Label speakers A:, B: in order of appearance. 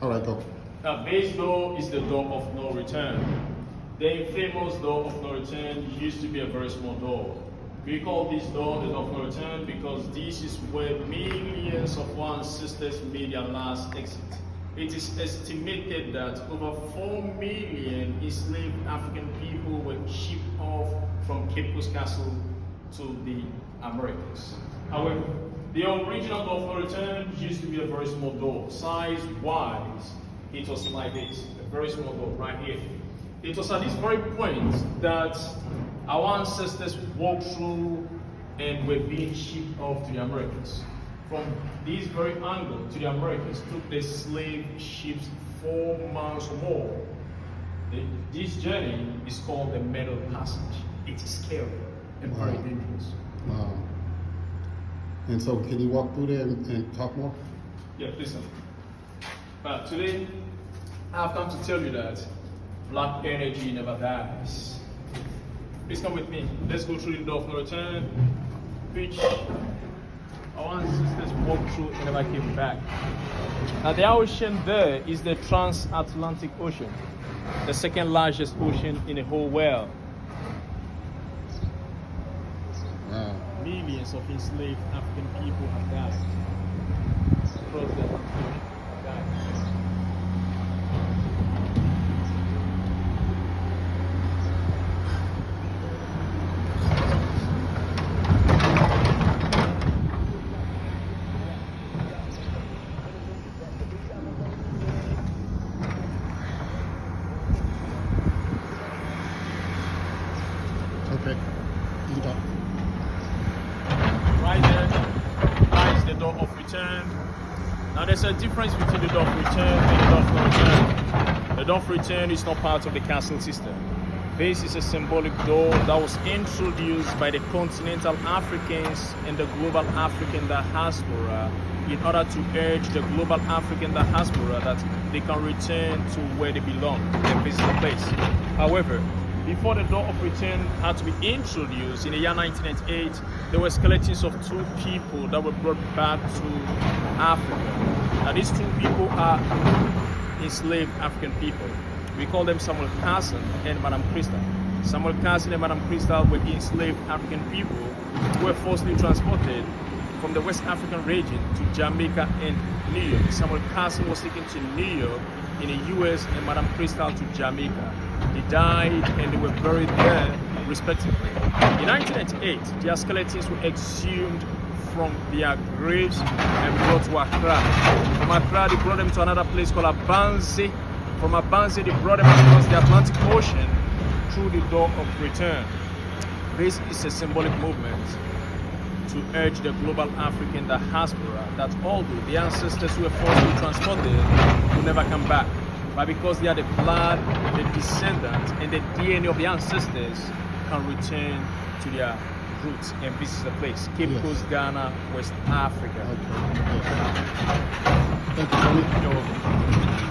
A: All right, go.
B: Now, this door is the door of no return. The famous door of no return used to be a very small door. We call this door the door of no return because this is where millions of our ancestors made their last exit. It is estimated that over 4 million enslaved African people were shipped off from Cape Coast Castle to the Americas. However, the original door of no return used to be a very small door. Size-wise, it was like this, a very small door right here. It was at this very point that our ancestors walked through and were being shipped off to the Americas. From this very angle to the Americas took the slave ships 4 miles or more. This journey is called the Middle Passage. It is scary and very dangerous.
A: Wow. And so, can you walk through there and talk more?
B: Yeah, listen. Today, I've come to tell you that black energy never dies. Please come with me. Let's go through the door of no return, which our ancestors walked through and never came back. Now, the ocean there is the Transatlantic Ocean, the second largest ocean in the whole world.
A: Wow.
B: Millions of enslaved African people have died across the Atlantic Ocean.
A: Okay. You talk.
B: Right there lies the door of return. Now there's a difference between the door of return and the door of no return. The door of return is not part of the castle system. This is a symbolic door that was introduced by the continental Africans and the global African diaspora in order to urge the global African diaspora that they can return to where they belong, their physical place. However, before the door of return had to be introduced in the year 1998, there were skeletons of 2 people that were brought back to Africa. Now these 2 people are enslaved African people. We call them Samuel Carson and Madame Crystal. Samuel Carson and Madame Crystal were enslaved African people who were forcibly transported from the West African region to Jamaica and New York. Samuel Carson was taken to New York in the US and Madame Crystal to Jamaica. They died and they were buried there respectively. In 1998, their skeletons were exhumed from their graves and brought to Accra. From Accra, they brought them to another place called Abanzi. From Abanzi, they brought them across the Atlantic Ocean through the door of return. This is a symbolic movement to urge the global African diaspora that although the ancestors who were forcibly transported will never come back, but because they are the blood, the descendants, and the DNA of the ancestors can return to their roots and visit the place. Cape Coast, Ghana, West Africa.
A: Okay. Thank you, Tony.
B: You're welcome.